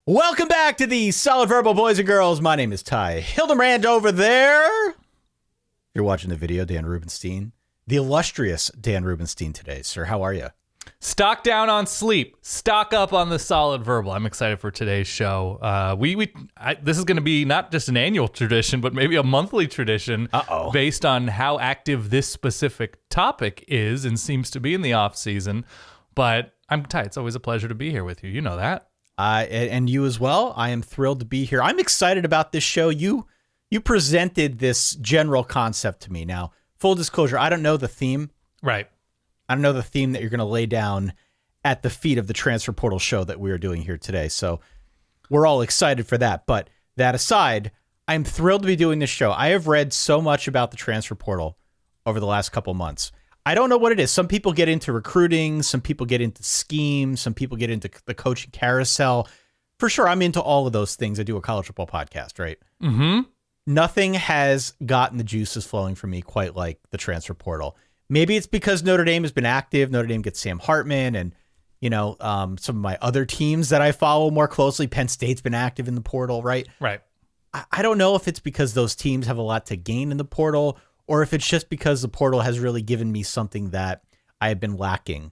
Welcome back to the Solid Verbal Boys and Girls. My name is Ty Hildebrand over there. You're watching the video, Dan Rubenstein. The illustrious Dan Rubenstein today. Sir, how are you? Stock down on sleep. Stock up on the Solid Verbal. I'm excited for today's show. This is going to be not just an annual tradition, but maybe a monthly tradition based on how active this specific topic is and seems to be in the off season. But I'm Ty. It's always a pleasure to be here with you. You know that. And you as well. I am thrilled to be here. I'm excited about this show. You presented this general concept to me. Now, full disclosure, I don't know the theme. Right. I don't know the theme that you're going to lay down at the feet of the transfer portal show that we are doing here today. So we're all excited for that. But that aside, I'm thrilled to be doing this show. I have read so much about the transfer portal over the last couple months. I don't know what it is. Some people get into recruiting. Some people get into schemes. Some people get into the coaching carousel. For sure, I'm into all of those things. I do a college football podcast, right? Mm-hmm. Nothing has gotten the juices flowing for me quite like the transfer portal. Maybe it's because Notre Dame has been active. Notre Dame gets Sam Hartman and, some of my other teams that I follow more closely. Penn State's been active in the portal, right? Right. I don't know if it's because those teams have a lot to gain in the portal or if it's just because the portal has really given me something that I have been lacking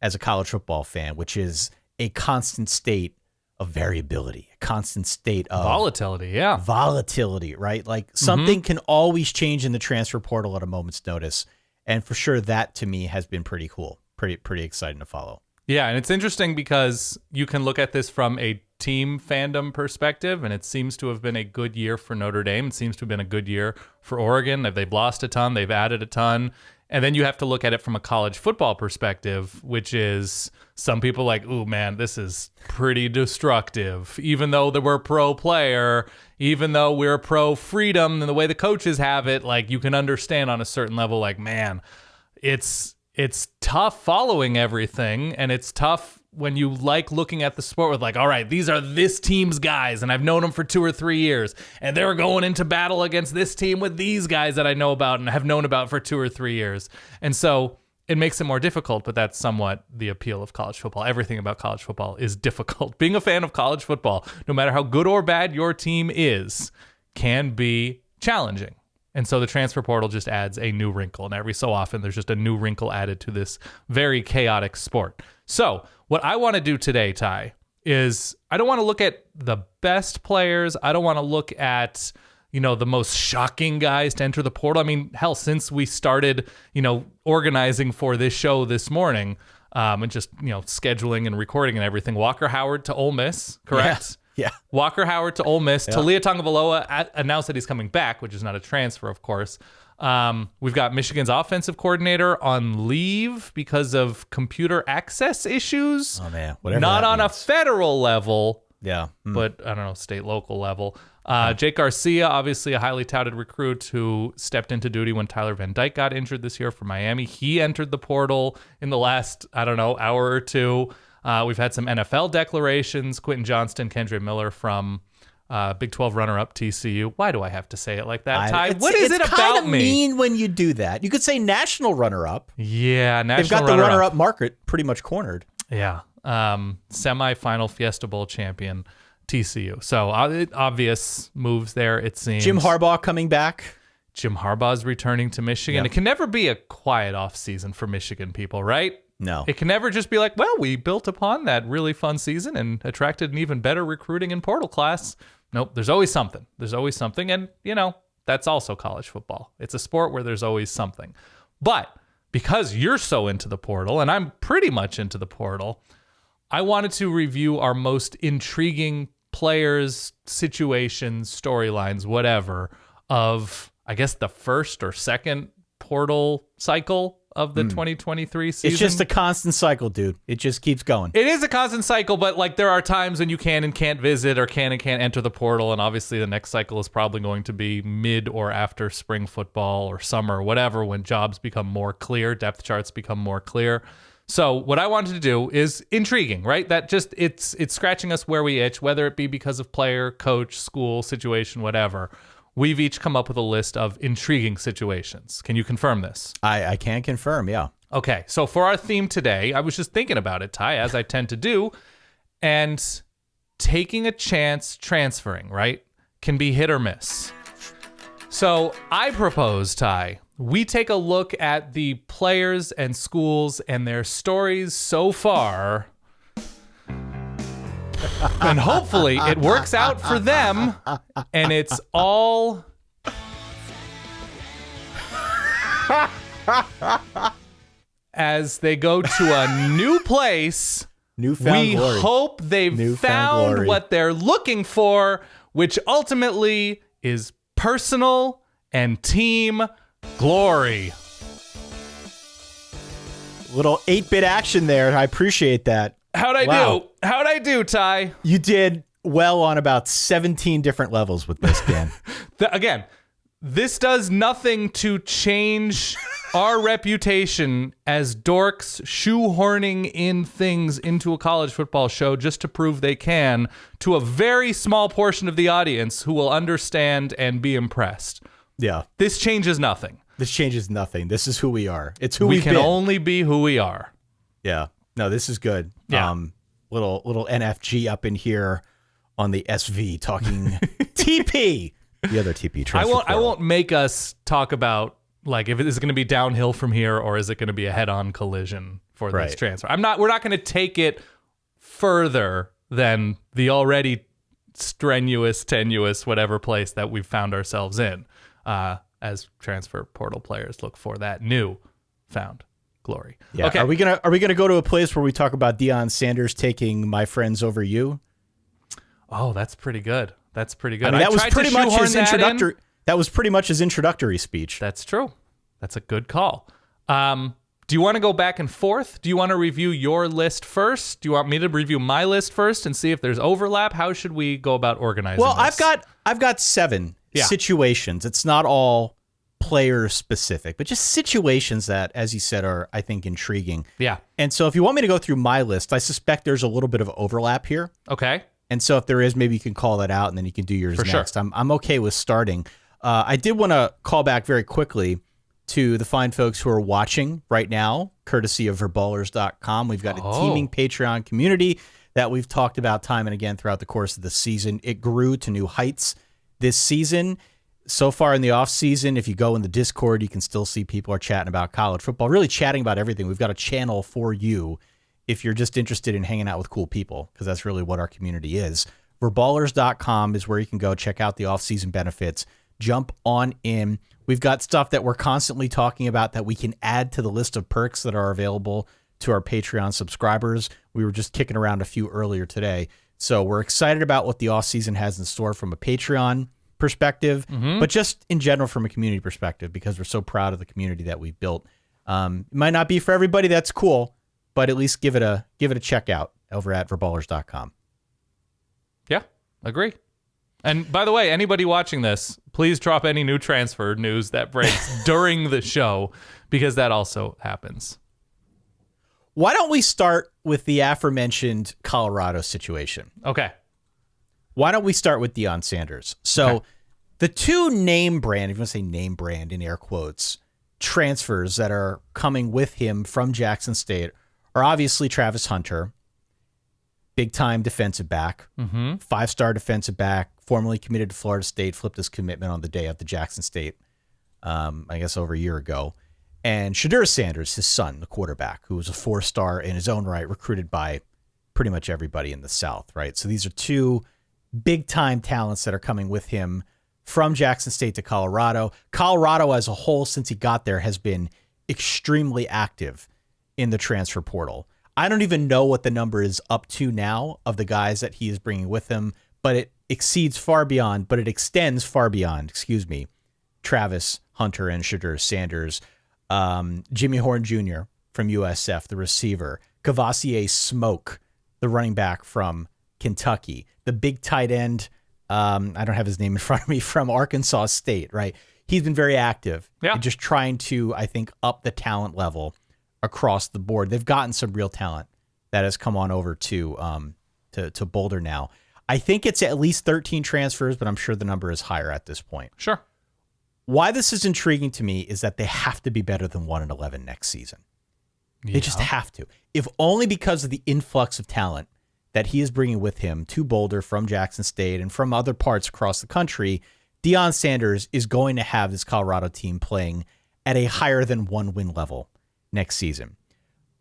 as a college football fan, which is a constant state of variability, a constant state of volatility. Yeah. Volatility, right? Like something can always change in the transfer portal at a moment's notice. And for sure, that to me has been pretty cool, pretty exciting to follow. Yeah, and it's interesting because you can look at this from a team fandom perspective, and it seems to have been a good year for Notre Dame. It seems to have been a good year for Oregon. They've lost a ton, they've added a ton. And then you have to look at it from a college football perspective, which is some people like, ooh, man, this is pretty destructive. Even though they were pro player, even though we're pro freedom and the way the coaches have it, like you can understand on a certain level, like, man, it's tough following everything. And it's tough when you like looking at the sport with like, all right, these are this team's guys, and I've known them for 2 or 3 years, and they're going into battle against this team with these guys that I know about and have known about for 2 or 3 years. And so it makes it more difficult, but that's somewhat the appeal of college football. Everything about college football is difficult. Being a fan of college football, no matter how good or bad your team is, can be challenging. And so the transfer portal just adds a new wrinkle. And every so often, there's just a new wrinkle added to this very chaotic sport. So what I want to do today, Ty, is I don't want to look at the best players. I don't want to look at, the most shocking guys to enter the portal. I mean, hell, since we started, organizing for this show this morning and just, scheduling and recording and everything, Walker Howard to Ole Miss, correct? Yeah. Walker Howard to Ole Miss. Yeah. Talia Tagovailoa announced that he's coming back, which is not a transfer, of course. We've got Michigan's offensive coordinator on leave because of computer access issues. Oh, man. Whatever not that on means. a federal level. Yeah. But I don't know, state, local level. Jake Garcia, obviously a highly touted recruit who stepped into duty when Tyler Van Dyke got injured this year for Miami. He entered the portal in the last, hour or two. We've had some NFL declarations. Quentin Johnston, Kendre Miller from Big 12 runner-up TCU. Why do I have to say it like that, Ty? What is it about me? It's kind of mean when you do that. You could say national runner-up. Yeah, national runner-up. They've got the runner-up market pretty much cornered. Yeah. Semi-final Fiesta Bowl champion TCU. So obvious moves there, it seems. Jim Harbaugh coming back. Jim Harbaugh's returning to Michigan. Yeah. It can never be a quiet offseason for Michigan people, right? No. It can never just be like, well, we built upon that really fun season and attracted an even better recruiting and portal class. Nope, there's always something. There's always something. And, that's also college football. It's a sport where there's always something. But because you're so into the portal, and I'm pretty much into the portal, I wanted to review our most intriguing players, situations, storylines, whatever, of, I guess, the first or second portal cycle of the 2023 season. It's just a constant cycle, dude. It just keeps going. It is a constant cycle, but there are times when you can and can't visit or can and can't enter the portal, and obviously the next cycle is probably going to be mid or after spring football or summer or whatever, when jobs become more clear, depth charts become more clear. So what I wanted to do is intriguing, right? That just it's scratching us where we itch, whether it be because of player, coach, school, situation, whatever. We've each come up with a list of intriguing situations. Can you confirm this? I can confirm, yeah. Okay, so for our theme today, I was just thinking about it, Ty, as I tend to do, and taking a chance transferring, right, can be hit or miss. So I propose, Ty, we take a look at the players and schools and their stories so far, and hopefully it works out for them, and it's all as they go to a new place. Newfound we glory. hope they've found glory. what they're looking for, which ultimately is personal and team glory. Little 8-bit action there. I appreciate that. How'd I do, Ty? You did well on about 17 different levels with this, Dan. Again, this does nothing to change our reputation as dorks shoehorning in things into a college football show just to prove they can to a very small portion of the audience who will understand and be impressed. Yeah. This changes nothing. This changes nothing. This is who we are. It's who we we've can been. only be who we are. Yeah. No, this is good. Yeah. Little NFG up in here on the SV talking TP. The other TP transfer. I won't make us talk about like if it is going to be downhill from here or is it going to be a head-on collision for this Right. transfer. We're not going to take it further than the already strenuous, tenuous, whatever place that we've found ourselves in as transfer portal players look for that new found glory. Yeah. Okay. Are we gonna go to a place where we talk about Deion Sanders taking my friends over you? Oh, that's pretty good. That's pretty good. I mean, that was tried to pretty much shoehorn his that in. introductory. That was pretty much his introductory speech. That's true. That's a good call. Do you want to go back and forth? Do you want to review your list first? Do you want me to review my list first and see if there's overlap? How should we go about organizing Well, this? I've got 7 situations. It's not all player specific, but just situations that, as you said, are, I think, intriguing. Yeah. And so if you want me to go through my list, I suspect there's a little bit of overlap here. Okay. And so if there is, maybe you can call that out and then you can do yours For next. sure. I'm okay with starting. I did want to call back very quickly to the fine folks who are watching right now, courtesy of verballers.com. We've got a teaming Patreon community that we've talked about time and again throughout the course of the season. It grew to new heights this season. So far in the off season, if you go in the Discord, you can still see people are chatting about college football, really chatting about everything. We've got a channel for you if you're just interested in hanging out with cool people, because that's really what our community is. Verballers.com is where you can go check out the off-season benefits. Jump on in. We've got stuff that we're constantly talking about that we can add to the list of perks that are available to our Patreon subscribers. We were just kicking around a few earlier today. So we're excited about what the off-season has in store from a Patreon perspective, but just in general from a community perspective, because we're so proud of the community that we've built. It might not be for everybody. That's cool. But at least give it a check out over at verballers.com. Yeah, agree. And by the way, anybody watching this, please drop any new transfer news that breaks during the show, because that also happens. Why don't we start with the aforementioned Colorado situation? Okay. Why don't we start with Deion Sanders? So the two name brand, if you want to say name brand in air quotes, transfers that are coming with him from Jackson State are obviously Travis Hunter, big-time defensive back, 5-star defensive back, formerly committed to Florida State, flipped his commitment on the day of the Jackson State, I guess over a year ago. And Shedeur Sanders, his son, the quarterback, who was a 4-star in his own right, recruited by pretty much everybody in the South, right? So these are two big-time talents that are coming with him from Jackson State to Colorado. Colorado as a whole, since he got there, has been extremely active in the transfer portal. I don't even know what the number is up to now of the guys that he is bringing with him, but it extends far beyond, Travis Hunter and Shedeur Sanders, Jimmy Horn Jr. from USF, the receiver, Kavasier Smoke, the running back from Kentucky, the big tight end, I don't have his name in front of me, from Arkansas State, right? He's been very active in just trying to, I think, up the talent level across the board. They've gotten some real talent that has come on over to Boulder now. I think it's at least 13 transfers, but I'm sure the number is higher at this point. Sure. Why this is intriguing to me is that they have to be better than 1-11 next season. They just have to. If only because of the influx of talent that he is bringing with him to Boulder from Jackson State and from other parts across the country, Deion Sanders is going to have this Colorado team playing at a higher than 1-win level next season.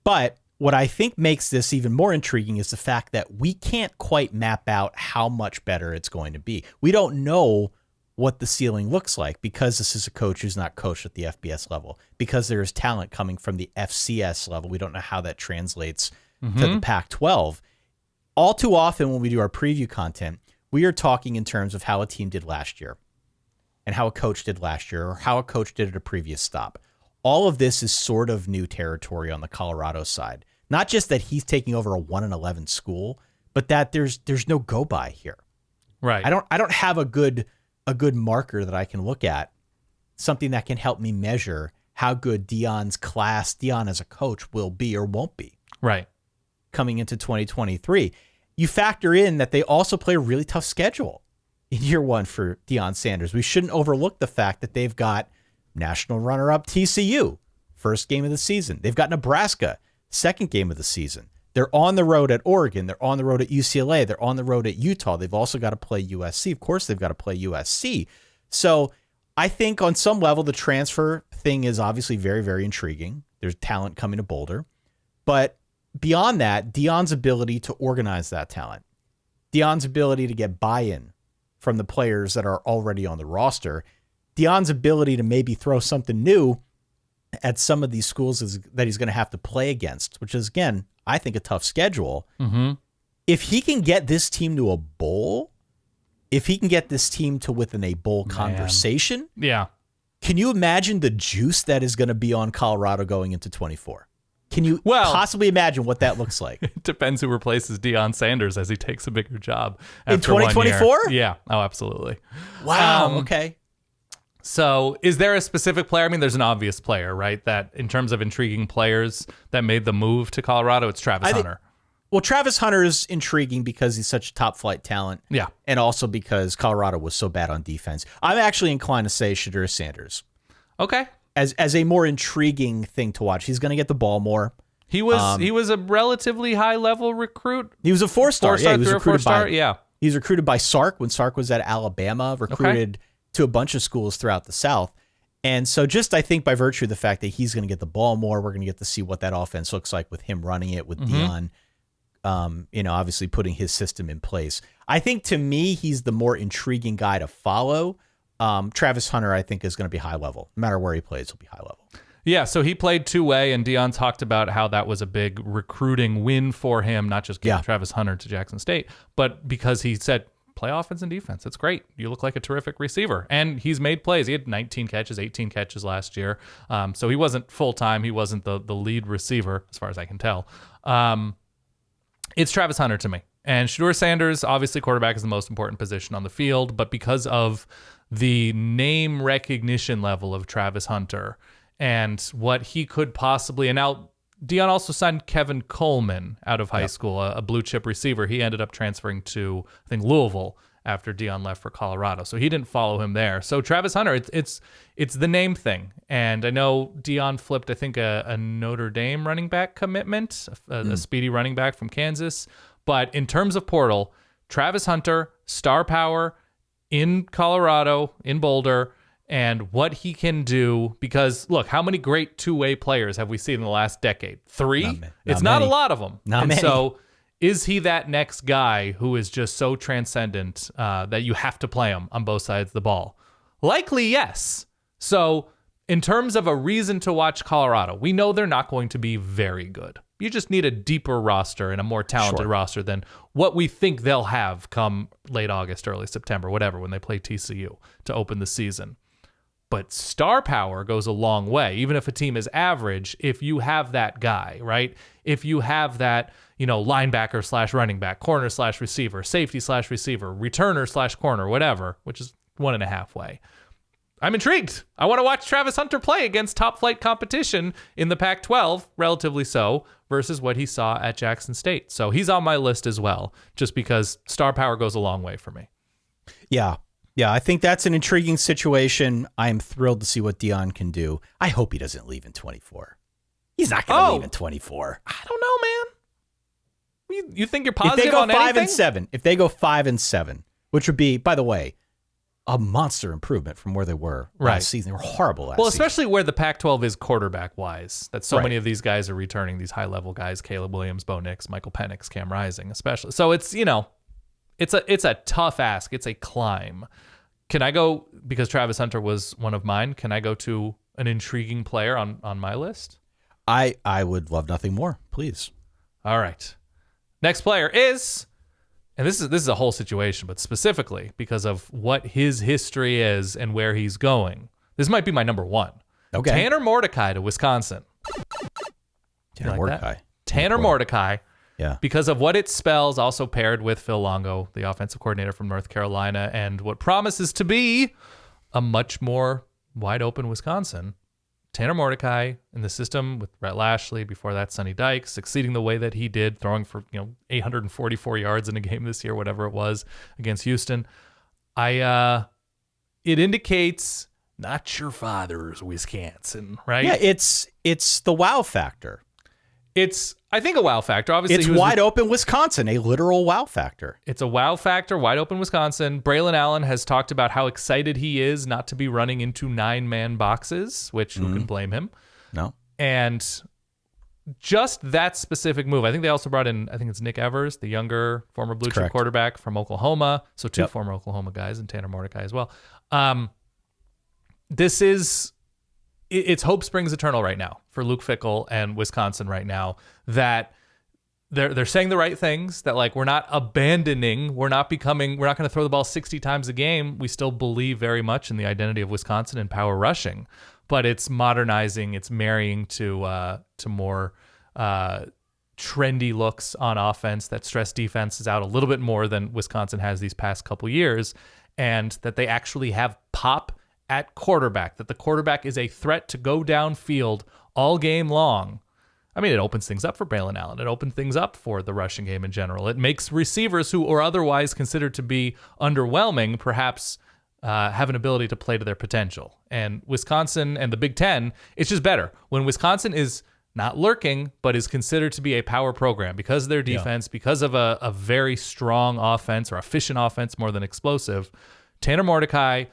But what I think makes this even more intriguing is the fact that we can't quite map out how much better it's going to be. We don't know what the ceiling looks like because this is a coach who's not coached at the FBS level, because there is talent coming from the FCS level. We don't know how that translates to the Pac-12. All too often when we do our preview content, we are talking in terms of how a team did last year and how a coach did last year or how a coach did at a previous stop. All of this is sort of new territory on the Colorado side. Not just that he's taking over a 1-11 school, but that there's no go by here. Right. I don't have a good marker that I can look at, something that can help me measure how good Deion as a coach will be or won't be. Right. Coming into 2023. You factor in that they also play a really tough schedule in year one for Deion Sanders. We shouldn't overlook the fact that they've got national runner-up TCU, first game of the season. They've got Nebraska, second game of the season. They're on the road at Oregon. They're on the road at UCLA. They're on the road at Utah. They've also got to play USC. Of course, they've got to play USC. So I think on some level, the transfer thing is obviously very, very intriguing. There's talent coming to Boulder. But beyond that, Deion's ability to organize that talent, Deion's ability to get buy-in from the players that are already on the roster, Deion's ability to maybe throw something new at some of these schools that he's going to have to play against, which is, again, I think a tough schedule. Mm-hmm. If he can get this team to a bowl, if he can get this team to within a bowl conversation, yeah, can you imagine the juice that is going to be on Colorado going into 24? Can you possibly imagine what that looks like? It depends who replaces Deion Sanders as he takes a bigger job in 2024. Yeah. Oh, absolutely. Wow. Okay. So is there a specific player? I mean, there's an obvious player, right? That in terms of intriguing players that made the move to Colorado, it's Travis Hunter. Well, Travis Hunter is intriguing because he's such a top flight talent. Yeah. And also because Colorado was so bad on defense. I'm actually inclined to say Shedeur Sanders. Okay. As a more intriguing thing to watch. He's going to get the ball more. He was a relatively high level recruit. He was a four-star. Yeah, he was recruited by He was recruited by Sark when Sark was at Alabama, recruited to a bunch of schools throughout the South. And so just I think by virtue of the fact that he's going to get the ball more, we're going to get to see what that offense looks like with him running it, with Deion, obviously putting his system in place. I think to me, he's the more intriguing guy to follow. Travis Hunter, I think, is going to be high level. No matter where he plays, he'll be high level. Yeah, so he played two-way, and Deion talked about how that was a big recruiting win for him, not just getting Travis Hunter to Jackson State, but because he said, play offense and defense. It's great. You look like a terrific receiver. And he's made plays. He had 19 catches, 18 catches last year. So he wasn't full-time. He wasn't the lead receiver, as far as I can tell. It's Travis Hunter to me. And Shedeur Sanders, obviously quarterback is the most important position on the field, but because of the name recognition level of Travis Hunter and what he could possibly, and now Deion also signed Kevin Coleman out of high school, a blue chip receiver. He ended up transferring to, I think, Louisville after Deion left for Colorado. So he didn't follow him there. So Travis Hunter, it's the name thing. And I know Deion flipped, I think, a Notre Dame running back commitment, a speedy running back from Kansas. But in terms of portal, Travis Hunter, star power in Colorado, in Boulder, and what he can do, because look, how many great two-way players have we seen in the last decade? 3? It's not a lot of them. Not many. So is he that next guy who is just so transcendent that you have to play him on both sides of the ball? Likely, yes. So in terms of a reason to watch Colorado, we know they're not going to be very good. You just need a deeper roster and a more talented roster than what we think they'll have come late August, early September, whatever, when they play TCU to open the season. But star power goes a long way, even if a team is average, if you have that guy, right? If you have that, linebacker / running back, corner / receiver, safety / receiver, returner / corner, whatever, which is 1.5 way. I'm intrigued. I want to watch Travis Hunter play against top flight competition in the Pac-12, relatively so, versus what he saw at Jackson State. So he's on my list as well, just because star power goes a long way for me. Yeah. Yeah, I think that's an intriguing situation. I am thrilled to see what Deion can do. I hope he doesn't leave in 24. He's not going to leave in 24. I don't know, man. You think you're If they positive go on anything? 5-7, if they go 5-7, which would be, by the way, a monster improvement from where they were last season. They were horrible last season. Well, especially where the Pac-12 is quarterback-wise. That so Right. many of these guys are returning, these high-level guys, Caleb Williams, Bo Nix, Michael Penix, Cam Rising, especially. So it's, it's a tough ask. It's a climb. Can I go, because Travis Hunter was one of mine, can I go to an intriguing player on my list? I would love nothing more, please. All right. Next player is, and this is a whole situation, but specifically because of what his history is and where he's going. This might be my number one. Okay. Tanner Mordecai to Wisconsin. Tanner like Mordecai. that? Tanner Mordecai. Yeah. Because of what it spells, also paired with Phil Longo, the offensive coordinator from North Carolina, and what promises to be a much more wide open Wisconsin. Tanner Mordecai in the system with Rhett Lashley, before that Sonny Dykes, succeeding the way that he did, throwing for 844 yards in a game this year, whatever it was, against Houston. It indicates not your father's Wisconsin, right? Yeah, it's the wow factor. It's, I think, a wow factor. Obviously, It's wide open Wisconsin, a literal wow factor. It's a wow factor, wide open Wisconsin. Braylon Allen has talked about how excited he is not to be running into 9-man boxes, which who can blame him? No. And just that specific move. I think they also brought in, I think it's Nick Evers, the younger former blue chip quarterback from Oklahoma. So two former Oklahoma guys, and Tanner Mordecai as well. This is, it's hope springs eternal right now for Luke Fickell and Wisconsin right now, that they're saying the right things, that like, we're not abandoning, we're not going to throw the ball 60 times a game. We still believe very much in the identity of Wisconsin and power rushing, but it's modernizing, it's marrying to more trendy looks on offense that stress defenses out a little bit more than Wisconsin has these past couple years, and that they actually have pop at quarterback, that the quarterback is a threat to go downfield all game long. I mean, it opens things up for Braylon Allen. It opens things up for the rushing game in general. It makes receivers who are otherwise considered to be underwhelming perhaps have an ability to play to their potential. And Wisconsin and the Big Ten, it's just better. When Wisconsin is not lurking, but is considered to be a power program because of their defense, because of a very strong offense or efficient offense more than explosive, Tanner Mordecai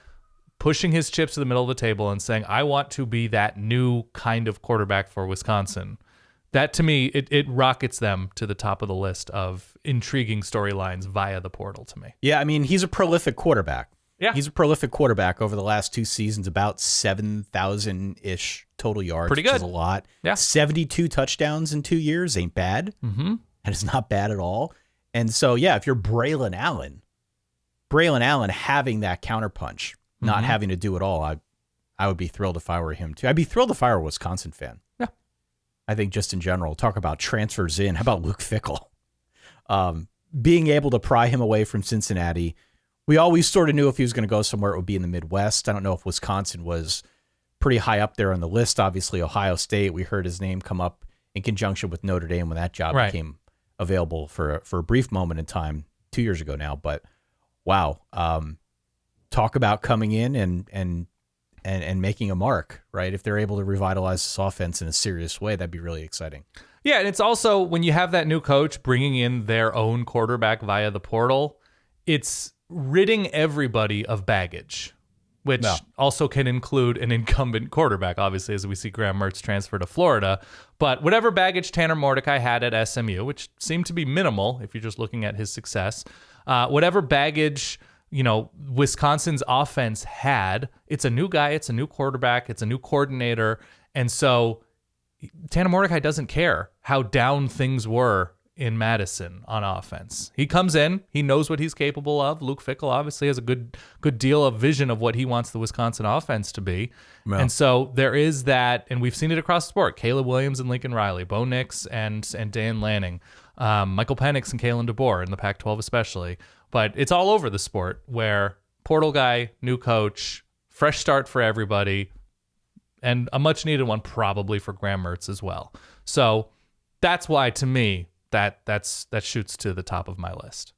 pushing his chips to the middle of the table and saying, I want to be that new kind of quarterback for Wisconsin. That, to me, it rockets them to the top of the list of intriguing storylines via the portal to me. Yeah, I mean, he's a prolific quarterback. Yeah. He's a prolific quarterback over the last 2 seasons, about 7,000-ish total yards. Pretty good. Which is a lot. Yeah. 72 touchdowns in 2 years ain't bad. Mm-hmm. And it's not bad at all. And so, yeah, if you're Braylon Allen having that counterpunch, not having to do it all, I would be thrilled if I were him too. I'd be thrilled if I were a Wisconsin fan. Yeah. I think just in general, talk about transfers in. How about Luke Fickell? Being able to pry him away from Cincinnati. We always sort of knew if he was going to go somewhere, it would be in the Midwest. I don't know if Wisconsin was pretty high up there on the list. Obviously, Ohio State, we heard his name come up in conjunction with Notre Dame when that job became available for a brief moment in time 2 years ago now. But wow, talk about coming in and making a mark, right? If they're able to revitalize this offense in a serious way, that'd be really exciting. Yeah, and it's also, when you have that new coach bringing in their own quarterback via the portal, it's ridding everybody of baggage, which also can include an incumbent quarterback, obviously, as we see Graham Mertz transfer to Florida. But whatever baggage Tanner Mordecai had at SMU, which seemed to be minimal if you're just looking at his success, whatever baggage Wisconsin's offense had, it's a new guy, it's a new quarterback, it's a new coordinator. And so Tanner Mordecai doesn't care how down things were in Madison on offense. He comes in, he knows what he's capable of. Luke Fickell obviously has a good deal of vision of what he wants the Wisconsin offense to be. Yeah. And so there is that, and we've seen it across the sport. Caleb Williams and Lincoln Riley, Bo Nix and Dan Lanning, Michael Penix and Kalen DeBoer in the Pac-12 especially. But it's all over the sport where portal guy, new coach, fresh start for everybody, and a much needed one probably for Graham Mertz as well. So that's why, to me, that shoots to the top of my list.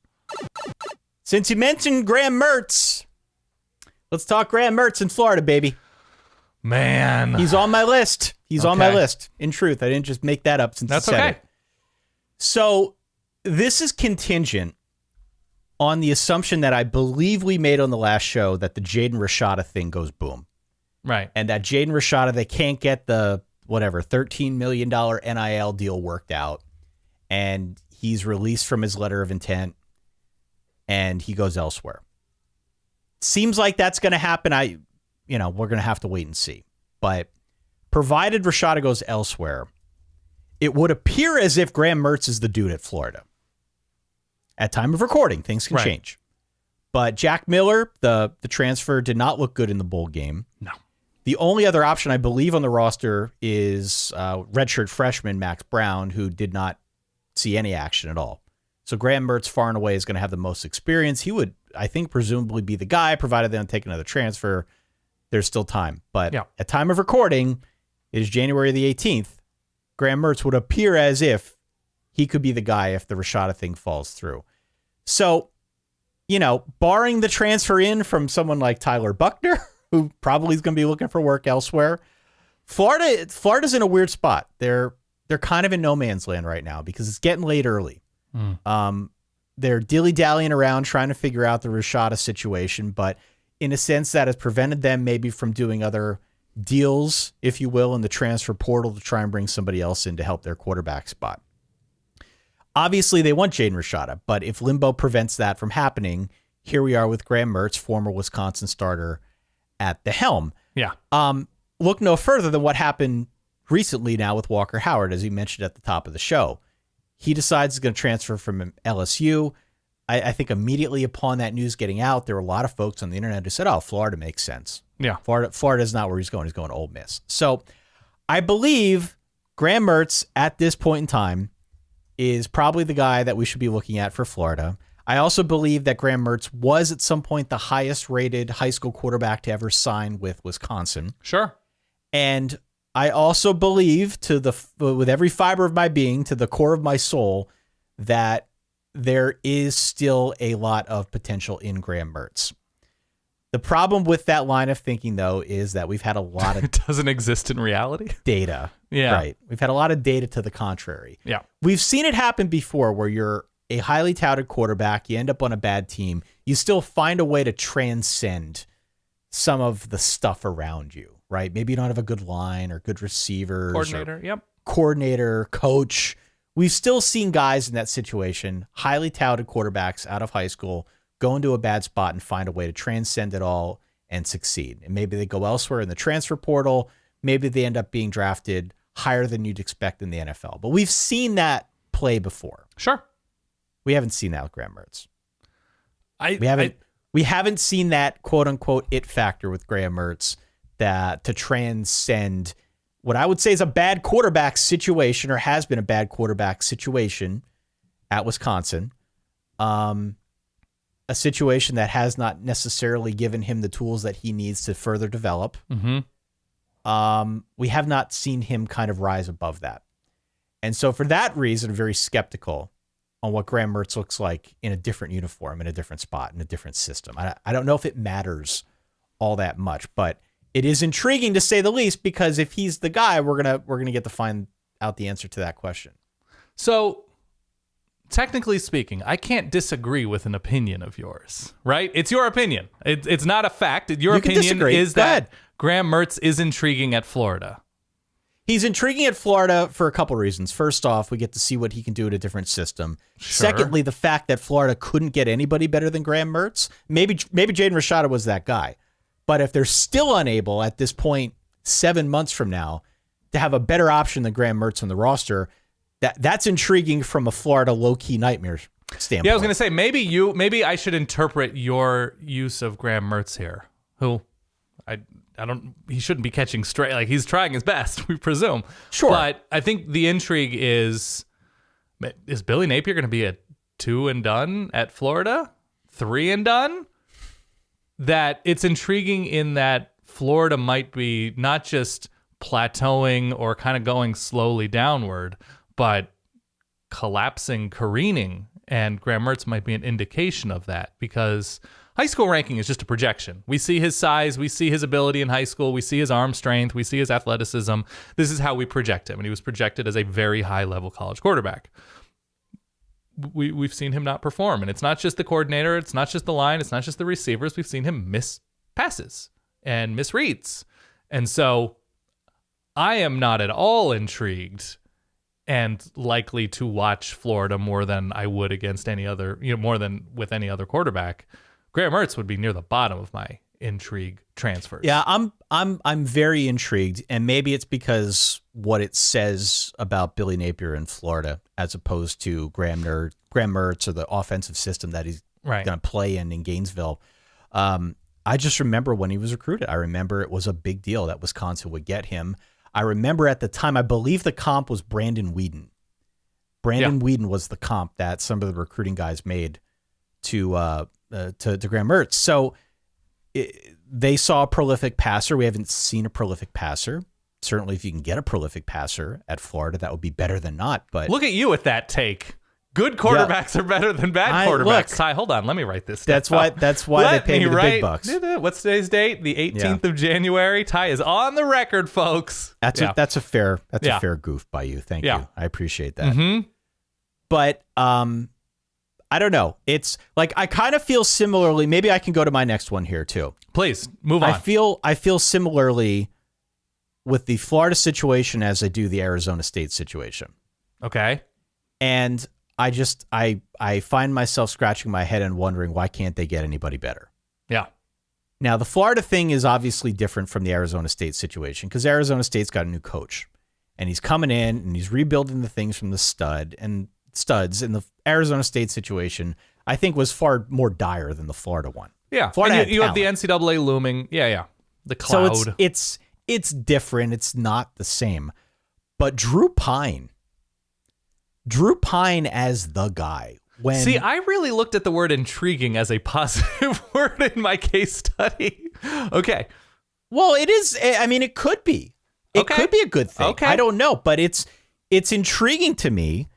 Since you mentioned Graham Mertz, let's talk Graham Mertz in Florida, baby. Man. He's on my list. He's on my list. In truth, I didn't just make that up since you said it. So this is contingent on the assumption that I believe we made on the last show that the Jaden Rashada thing goes boom. Right. And that Jaden Rashada, they can't get the, $13 million NIL deal worked out. And he's released from his letter of intent and he goes elsewhere. Seems like that's going to happen. We're going to have to wait and see. But provided Rashada goes elsewhere, it would appear as if Graham Mertz is the dude at Florida. At time of recording, things can change. But Jack Miller, the transfer, did not look good in the bowl game. No. The only other option I believe on the roster is redshirt freshman Max Brown, who did not see any action at all. So Graham Mertz far and away is going to have the most experience. He would, I think, presumably be the guy, provided they don't take another transfer. There's still time. But at time of recording, it is January the 18th. Graham Mertz would appear as if he could be the guy if the Rashada thing falls through. So, barring the transfer in from someone like Tyler Buckner, who probably is going to be looking for work elsewhere, Florida's in a weird spot. They're kind of in no man's land right now because it's getting late early. They're dilly-dallying around trying to figure out the Rashada situation, but in a sense that has prevented them maybe from doing other deals, if you will, in the transfer portal to try and bring somebody else in to help their quarterback spot. Obviously, they want Jaden Rashada, but if limbo prevents that from happening, here we are with Graham Mertz, former Wisconsin starter, at the helm. Yeah. Look no further than what happened recently now with Walker Howard, as you mentioned at the top of the show. He decides he's going to transfer from LSU. I think immediately upon that news getting out, there were a lot of folks on the internet who said, oh, Florida makes sense. Yeah. Florida's not where he's going. He's going to Ole Miss. So I believe Graham Mertz at this point in time is probably the guy that we should be looking at for Florida. I also believe that Graham Mertz was at some point the highest rated high school quarterback to ever sign with Wisconsin. Sure. And I also believe with every fiber of my being, to the core of my soul, that there is still a lot of potential in Graham Mertz. The problem with that line of thinking, though, is that we've had a lot of it doesn't exist in reality. Data. Yeah. Right. We've had a lot of data to the contrary. Yeah. We've seen it happen before where you're a highly touted quarterback, you end up on a bad team, you still find a way to transcend some of the stuff around you, right? Maybe you don't have a good line or good receivers. Coordinator, coach. We've still seen guys in that situation, highly touted quarterbacks out of high school, go into a bad spot and find a way to transcend it all and succeed. And maybe they go elsewhere in the transfer portal. Maybe they end up being drafted higher than you'd expect in the NFL. But we've seen that play before. Sure. We haven't seen that with Graham Mertz. We haven't seen that quote unquote it factor with Graham Mertz that to transcend what I would say is a bad quarterback situation, or has been a bad quarterback situation at Wisconsin. A situation that has not necessarily given him the tools that he needs to further develop. Mm-hmm. We have not seen him kind of rise above that. And so for that reason, I'm very skeptical on what Graham Mertz looks like in a different uniform, in a different spot, in a different system. I don't know if it matters all that much, but it is intriguing to say the least, because if he's the guy, we're gonna get to find out the answer to that question. So, technically speaking, I can't disagree with an opinion of yours, right? It's your opinion. It's not a fact. Your opinion is that Graham Mertz is intriguing at Florida. He's intriguing at Florida for a couple reasons. First off, we get to see what he can do in a different system. Sure. Secondly, the fact that Florida couldn't get anybody better than Graham Mertz. Maybe Jaden Rashada was that guy. But if they're still unable at this point, 7 months from now, to have a better option than Graham Mertz on the roster, that's intriguing from a Florida low-key nightmare standpoint. Yeah, I was going to say, maybe I should interpret your use of Graham Mertz here, who he shouldn't be catching straight. Like, he's trying his best, we presume. Sure. But I think the intrigue is Billy Napier going to be a 2 and done at Florida? 3 and done? That it's intriguing in that Florida might be not just plateauing or kind of going slowly downward, but collapsing, careening. And Graham Mertz might be an indication of that, because high school ranking is just a projection. We see his size, we see his ability in high school, we see his arm strength, we see his athleticism. This is how we project him. And he was projected as a very high-level college quarterback. we've seen him not perform. And it's not just the coordinator, it's not just the line, it's not just the receivers. We've seen him miss passes and misreads. And so I am not at all intrigued and likely to watch Florida more than I would against any other, more than with any other quarterback. Graham Mertz would be near the bottom of my intrigue transfers. Yeah, I'm very intrigued, and maybe it's because what it says about Billy Napier in Florida as opposed to Graham Mertz or the offensive system that he's going to play in Gainesville. I just remember when he was recruited. I remember it was a big deal that Wisconsin would get him. I remember at the time, I believe the comp was Brandon Weeden. Brandon Weeden was the comp that some of the recruiting guys made to Graham Mertz. So they saw a prolific passer. We haven't seen a prolific passer. Certainly, if you can get a prolific passer at Florida, that would be better than not. But look at you with that take. Good quarterbacks are better than bad quarterbacks. Ty, hold on. Let me write this down. That's why they pay me the big bucks. What's today's date? The 18th of January. Ty is on the record, folks. That's a fair goof by you. Thank you. I appreciate that. Mm-hmm. But I don't know. It's like I kind of feel similarly. Maybe I can go to my next one here too. Please move on. I feel similarly with the Florida situation as I do the Arizona State situation. Okay. And I find myself scratching my head and wondering, why can't they get anybody better? Yeah. Now, the Florida thing is obviously different from the Arizona State situation because Arizona State's got a new coach and he's coming in and he's rebuilding the things from the studs. And the Arizona State situation, I think, was far more dire than the Florida one. Yeah. Florida and you have the NCAA looming. Yeah. The cloud. So it's different. It's not the same. But Drew Pine as the guy. See, I really looked at the word intriguing as a positive word in my case study. Okay. Well, it is. I mean, it could be. It could be a good thing. Okay. I don't know, but it's intriguing to me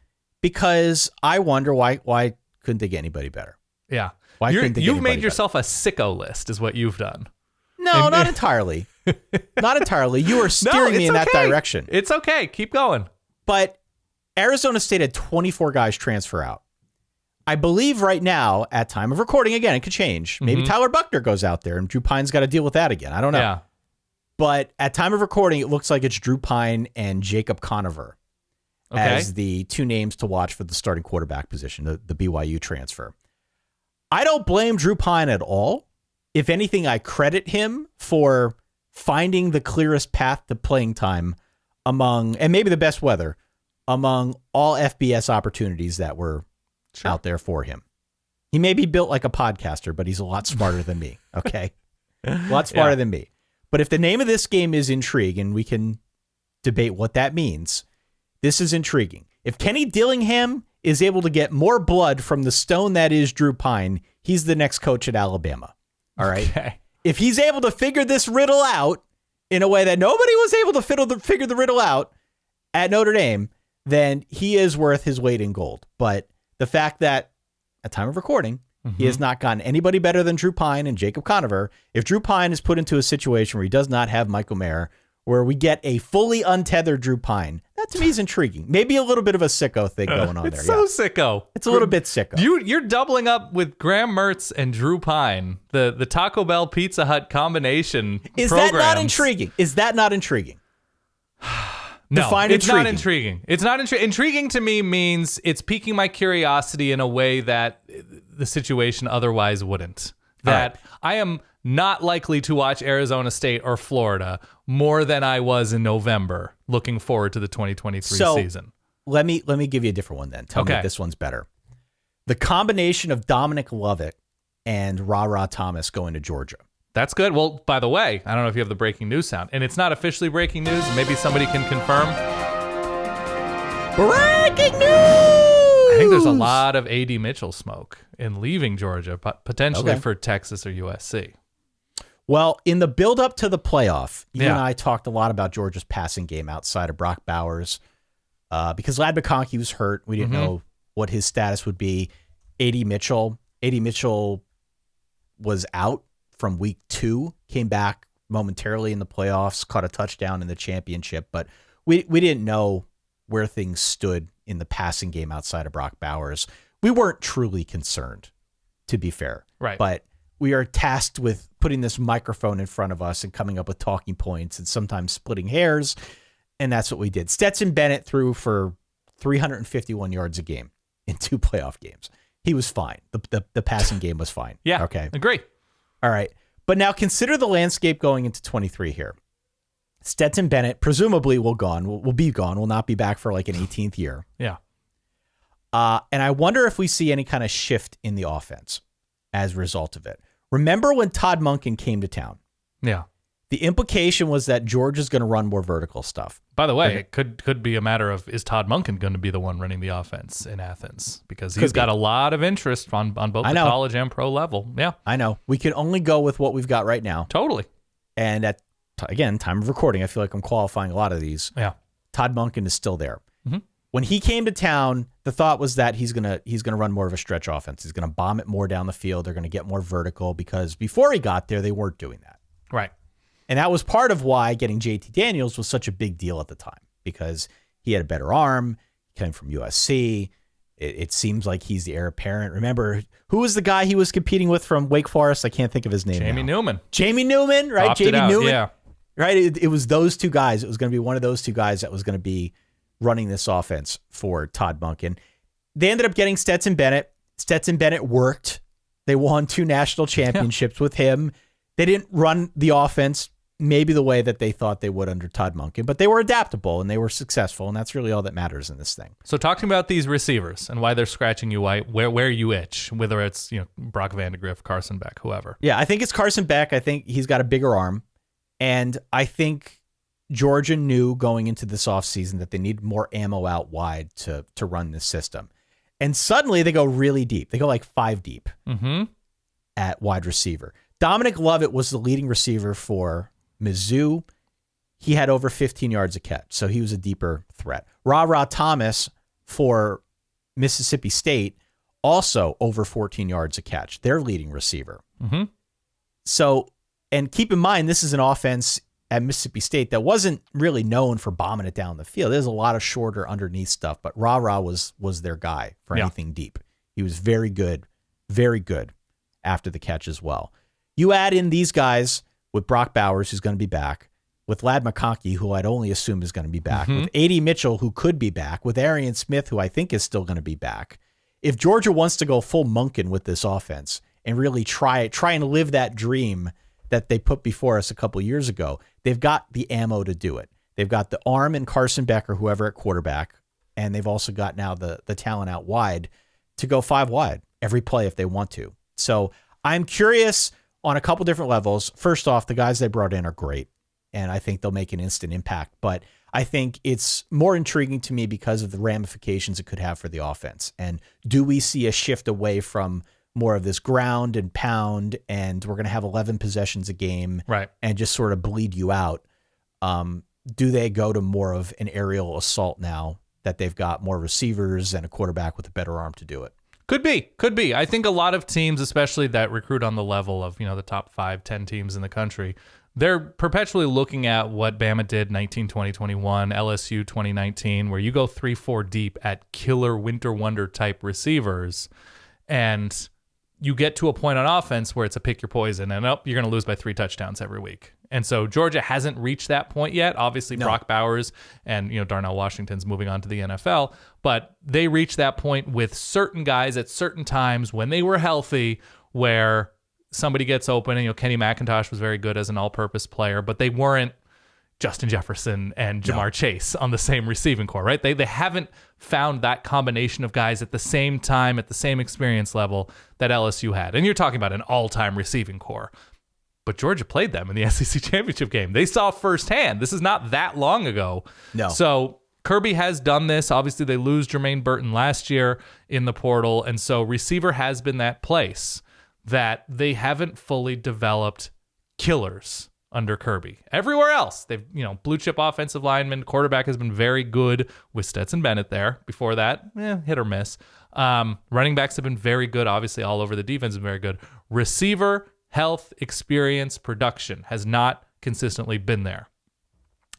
because I wonder why couldn't they get anybody better? Yeah. Why couldn't they get You've anybody made yourself a sicko list is what you've done. No, not entirely. Not entirely. You are steering me in that direction. It's okay. Keep going. But Arizona State had 24 guys transfer out. I believe right now, at time of recording, again, it could change. Maybe Tyler Buckner goes out there and Drew Pine's got to deal with that again. I don't know. Yeah. But at time of recording, it looks like it's Drew Pine and Jacob Conover as the two names to watch for the starting quarterback position, the BYU transfer. I don't blame Drew Pine at all. If anything, I credit him for finding the clearest path to playing time among, and maybe the best weather, among all FBS opportunities that were out there for him. He may be built like a podcaster, but he's a lot smarter than me, okay? A lot smarter than me. But if the name of this game is intrigue, and we can debate what that means, this is intriguing. If Kenny Dillingham is able to get more blood from the stone that is Drew Pine, he's the next coach at Alabama. All right? Okay. If he's able to figure this riddle out in a way that nobody was able to figure the riddle out at Notre Dame, then he is worth his weight in gold. But the fact that at time of recording, he has not gotten anybody better than Drew Pine and Jacob Conover. If Drew Pine is put into a situation where he does not have Michael Mayer, where we get a fully untethered Drew Pine, that to me is intriguing. Maybe a little bit of a sicko thing going on it's there. So sicko. It's a little bit sicko. You're doubling up with Graham Mertz and Drew Pine, the Taco Bell Pizza Hut combination. Is that not intriguing? Is that not intriguing? No, Define it's intriguing. not intriguing. It's not intriguing to me means it's piquing my curiosity in a way that the situation otherwise wouldn't. That I am not likely to watch Arizona State or Florida more than I was in November looking forward to the 2023 season. Let me give you a different one then. Tell me if this one's better. The combination of Dominic Lovett and Ra Thomas going to Georgia. That's good. Well, by the way, I don't know if you have the breaking news sound, and it's not officially breaking news. Maybe somebody can confirm. Breaking news! I think there's a lot of A.D. Mitchell smoke in leaving Georgia, but potentially for Texas or USC. Well, in the build-up to the playoff, you and I talked a lot about Georgia's passing game outside of Brock Bowers because Ladd McConkey was hurt. We didn't know what his status would be. A.D. Mitchell was out from week 2, came back momentarily in the playoffs, caught a touchdown in the championship, but we didn't know where things stood in the passing game outside of Brock Bowers. we weren't truly concerned, to be fair. Right. But we are tasked with putting this microphone in front of us and coming up with talking points and sometimes splitting hairs. And that's what we did. Stetson Bennett threw for 351 yards a game in 2 playoff games. He was fine. The passing game was fine. Yeah. Okay. Agree. All right. But now consider the landscape going into 23 here. Stetson Bennett presumably will be gone, will not be back for like an 18th year. Yeah. And I wonder if we see any kind of shift in the offense as a result of it. Remember when Todd Monken came to town? Yeah. The implication was that Georgia's going to run more vertical stuff. By the way, it could be a matter of, is Todd Monken going to be the one running the offense in Athens? Because he's got a lot of interest on both the college and pro level. Yeah. I know. We can only go with what we've got right now. Totally. And again, time of recording, I feel like I'm qualifying a lot of these. Yeah. Todd Monken is still there. Mm-hmm. When he came to town, the thought was that he's gonna run more of a stretch offense. He's gonna bomb it more down the field. They're gonna get more vertical because before he got there, they weren't doing that. Right. And that was part of why getting JT Daniels was such a big deal at the time, because he had a better arm. He came from USC. It seems like he's the heir apparent. Remember, who was the guy he was competing with from Wake Forest? I can't think of his name. Jamie Newman, right? Jamie Newman. Yeah. Right. It was those two guys. It was going to be one of those two guys that was going to be running this offense for Todd Monken. They ended up getting Stetson Bennett. Stetson Bennett worked. They won 2 national championships with him. They didn't run the offense maybe the way that they thought they would under Todd Monken, but they were adaptable and they were successful, and that's really all that matters in this thing. So talk to me about these receivers and why they're scratching you, where you itch, whether it's Brock Vandegrift, Carson Beck, whoever. Yeah, I think it's Carson Beck. I think he's got a bigger arm, and I think Georgia knew going into this offseason that they need more ammo out wide to run this system. And suddenly they go really deep. They go like 5 deep at wide receiver. Dominic Lovett was the leading receiver for Mizzou. He had over 15 yards a catch, so he was a deeper threat. Ra Thomas for Mississippi State, also over 14 yards a catch, their leading receiver. So, and keep in mind, this is an offense at Mississippi State that wasn't really known for bombing it down the field. There's a lot of shorter underneath stuff, but Ra was their guy for anything deep. He was very good after the catch as well. You add in these guys with Brock Bowers, who's going to be back, with Ladd McConkey, who I'd only assume is going to be back, with A.D. Mitchell, who could be back, with Arian Smith, who I think is still going to be back. If Georgia wants to go full Monken with this offense and really try and live that dream that they put before us a couple of years ago, they've got the ammo to do it. They've got the arm in Carson Beck or whoever at quarterback, and they've also got now the talent out wide to go 5 wide every play if they want to. So I'm curious on a couple different levels. First off, the guys they brought in are great, and I think they'll make an instant impact. But I think it's more intriguing to me because of the ramifications it could have for the offense. And do we see a shift away from more of this ground and pound, and we're going to have 11 possessions a game, right, and just sort of bleed you out? Do they go to more of an aerial assault now that they've got more receivers and a quarterback with a better arm to do it? Could be. I think a lot of teams, especially that recruit on the level of, the top 5-10 teams in the country, they're perpetually looking at what Bama did 19, 20, 21, LSU 2019, where you go 3-4 deep at killer winter wonder type receivers, and you get to a point on offense where it's a pick your poison, and you're going to lose by 3 touchdowns every week. And so Georgia hasn't reached that point yet. Obviously, no. Brock Bowers and Darnell Washington's moving on to the NFL, but they reached that point with certain guys at certain times when they were healthy, where somebody gets open. And Kenny McIntosh was very good as an all-purpose player, but they weren't Justin Jefferson and Jamar Chase on the same receiving core, right? They haven't found that combination of guys at the same time, at the same experience level that LSU had. And you're talking about an all-time receiving core. But Georgia played them in the SEC championship game. They saw firsthand. This is not that long ago. No. So Kirby has done this. Obviously, they lose Jermaine Burton last year in the portal. And so receiver has been that place that they haven't fully developed killers under Kirby. Everywhere else, they've, blue chip offensive lineman, quarterback has been very good with Stetson Bennett there. Before that, hit or miss. Running backs have been very good. Obviously, all over the defense has been very good. Receiver, health, experience, production has not consistently been there.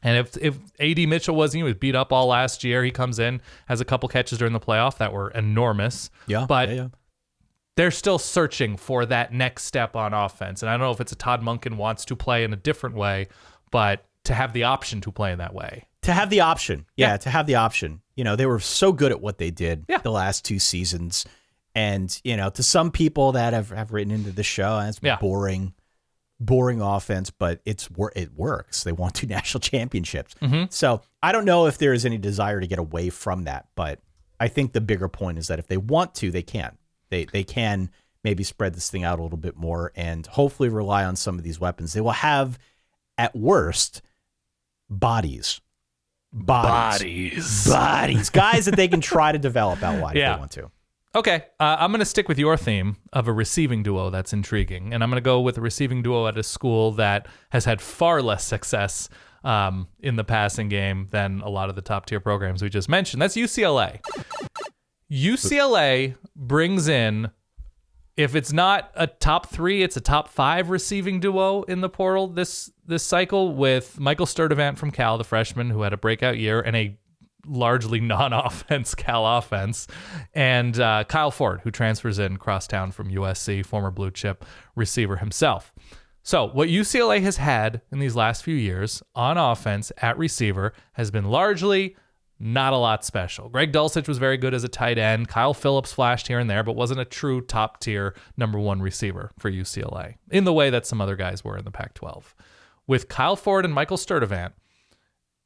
And if A.D. Mitchell he was beat up all last year. He comes in, has a couple catches during the playoff that were enormous. But they're still searching for that next step on offense. And I don't know if it's a Todd Monken wants to play in a different way, but to have the option to play in that way. To have the option. Yeah, to have the option. They were so good at what they did the last 2 seasons. And, to some people that have written into the show, it's boring offense, but it works. They won 2 national championships. So I don't know if there is any desire to get away from that, but I think the bigger point is that if they want to, they can. They can maybe spread this thing out a little bit more and hopefully rely on some of these weapons. They will have, at worst, bodies. Guys that they can try to develop out wide if they want to. Okay, I'm going to stick with your theme of a receiving duo that's intriguing, and I'm going to go with a receiving duo at a school that has had far less success in the passing game than a lot of the top-tier programs we just mentioned. That's UCLA. UCLA brings in, if it's not a top 3, it's a top 5 receiving duo in the portal this cycle, with Michael Sturdivant from Cal, the freshman, who had a breakout year, and a largely non-offense Cal offense, and Kyle Ford, who transfers in crosstown from USC, former blue chip receiver himself. So what UCLA has had in these last few years on offense at receiver has been largely not a lot special. Greg Dulcich was very good as a tight end. Kyle Phillips flashed here and there, but wasn't a true top-tier number 1 receiver for UCLA in the way that some other guys were in the Pac-12. With Kyle Ford and Michael Sturdivant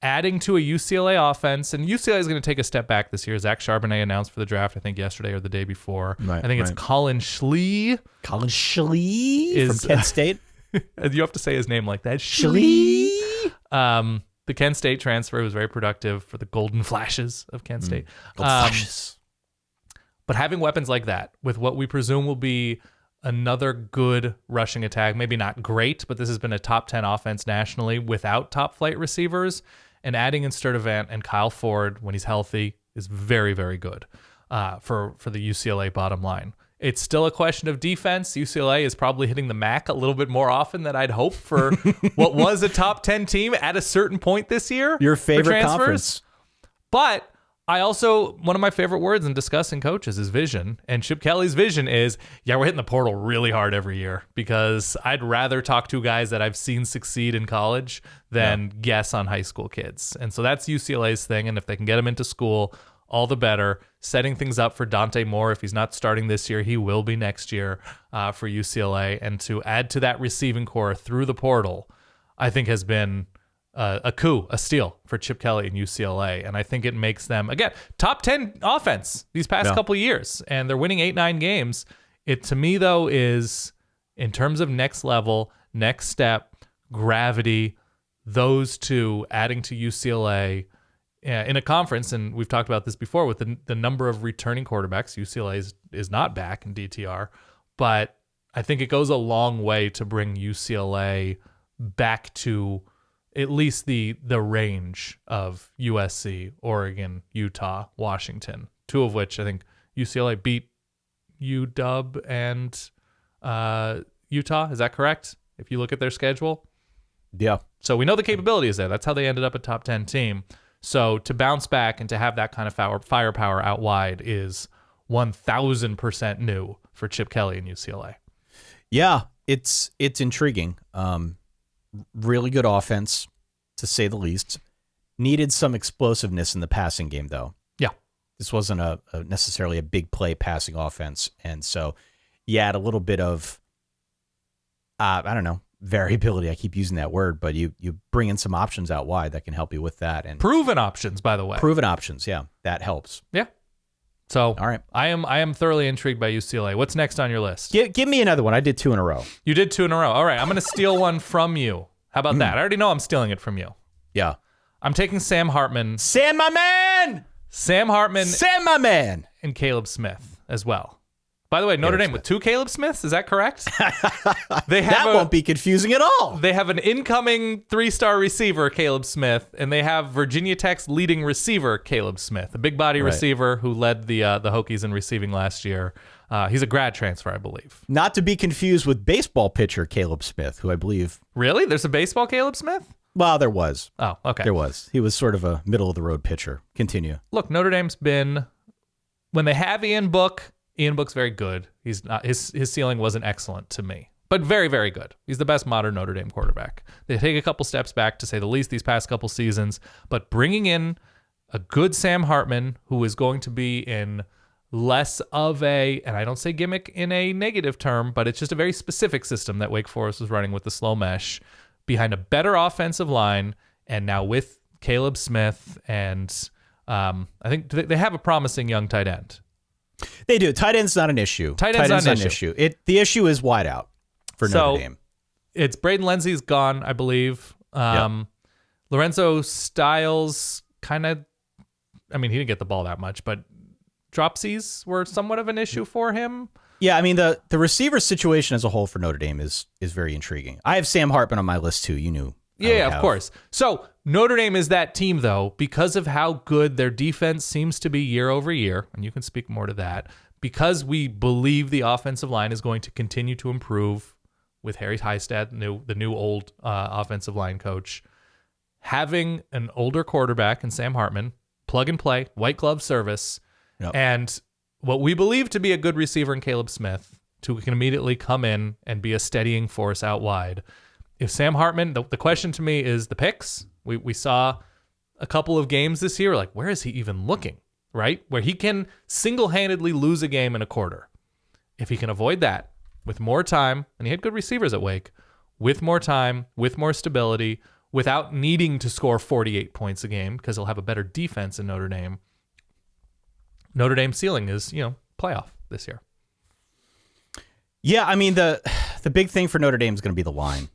adding to a UCLA offense, and UCLA is going to take a step back this year. Zach Charbonnet announced for the draft, I think yesterday or the day before. I think it's Colin Schlee. Colin Schlee from Kent State. You have to say his name like that. Schlee. The Kent State transfer was very productive for the Golden Flashes of Kent State. Golden Flashes. But having weapons like that, with what we presume will be another good rushing attack, maybe not great, but this has been a top 10 offense nationally without top flight receivers, and adding in Sturdivant and Kyle Ford when he's healthy is very, very good for the UCLA bottom line. It's still a question of defense. UCLA is probably hitting the MAC a little bit more often than I'd hope for what was a top 10 team at a certain point this year. Your favorite conference. But I also, one of my favorite words in discussing coaches is vision. And Chip Kelly's vision is, we're hitting the portal really hard every year, because I'd rather talk to guys that I've seen succeed in college than guess on high school kids. And so that's UCLA's thing. And if they can get them into school, all the better. Setting things up for Dante Moore. If he's not starting this year, he will be next year for UCLA. And to add to that receiving core through the portal, I think has been a coup, a steal for Chip Kelly and UCLA. And I think it makes them, again, top 10 offense these past couple of years. And they're winning 8-9 games. It, to me, though, is, in terms of next level, next step, gravity, those two adding to UCLA in a conference, and we've talked about this before with the number of returning quarterbacks. UCLA is not back in DTR, but I think it goes a long way to bring UCLA back to at least the range of USC, Oregon, Utah, Washington, 2 of which I think UCLA beat UW and Utah. Is that correct? If you look at their schedule? Yeah. So we know the capability is there. That's how they ended up a top 10 team. So to bounce back and to have that kind of firepower out wide is 1,000% new for Chip Kelly and UCLA. Yeah, it's intriguing. Really good offense, to say the least. Needed some explosiveness in the passing game, though. Yeah. This wasn't necessarily a big play passing offense. And so you add a little bit of, I don't know, variability. I keep using that word, but you bring in some options out wide that can help you with that. And proven options, by the way. Proven options, yeah. That helps. Yeah. So all right. I am thoroughly intrigued by UCLA. What's next on your list? Give me another one. I did 2 in a row. You did 2 in a row. All right. I'm going to steal one from you. How about that? I already know I'm stealing it from you. Yeah. I'm taking Sam Hartman. Sam, my man! Sam Hartman. Sam, my man! And Caleb Smith as well. By the way, Notre Dame with 2 Caleb Smiths. Is that correct? That won't be confusing at all. They have an incoming 3-star receiver, Caleb Smith, and they have Virginia Tech's leading receiver, Caleb Smith, a big body receiver who led the Hokies in receiving last year. He's a grad transfer, I believe. Not to be confused with baseball pitcher Caleb Smith, who I believe. Really? There's a baseball Caleb Smith? Well, there was. Oh, okay. There was. He was sort of a middle-of-the-road pitcher. Continue. Look, Notre Dame's been, when they have Ian Book's very good. He's not, his ceiling wasn't excellent to me, but very, very good. He's the best modern Notre Dame quarterback. They take a couple steps back, to say the least, these past couple seasons, but bringing in a good Sam Hartman, who is going to be in less of a, and I don't say gimmick in a negative term, but it's just a very specific system that Wake Forest was running with the slow mesh, behind a better offensive line, and now with Caleb Smith, and I think they have a promising young tight end. They do. Tight end's not an issue. Tight end's not an issue. The issue is wide out for Notre Dame. It's Braden Lindsey's gone, I believe. Lorenzo Styles kind of, I mean, he didn't get the ball that much, but dropsies were somewhat of an issue for him. Yeah, I mean, the receiver situation as a whole for Notre Dame is very intriguing. I have Sam Hartman on my list, too. You knew. Yeah, of course. So Notre Dame is that team, though, because of how good their defense seems to be year over year, and you can speak more to that, because we believe the offensive line is going to continue to improve with Harry Highstad, the new old offensive line coach. Having an older quarterback in Sam Hartman, plug and play, white glove service, and what we believe to be a good receiver in Caleb Smith, who can immediately come in and be a steadying force out wide. If Sam Hartman, the question to me is the picks. We saw a couple of games this year, like, where is he even looking, right? Where he can single-handedly lose a game in a quarter. If he can avoid that with more time, and he had good receivers at Wake, with more time, with more stability, without needing to score 48 points a game, because he'll have a better defense in Notre Dame. Notre Dame's ceiling is, playoff this year. Yeah, I mean, the big thing for Notre Dame is going to be the line.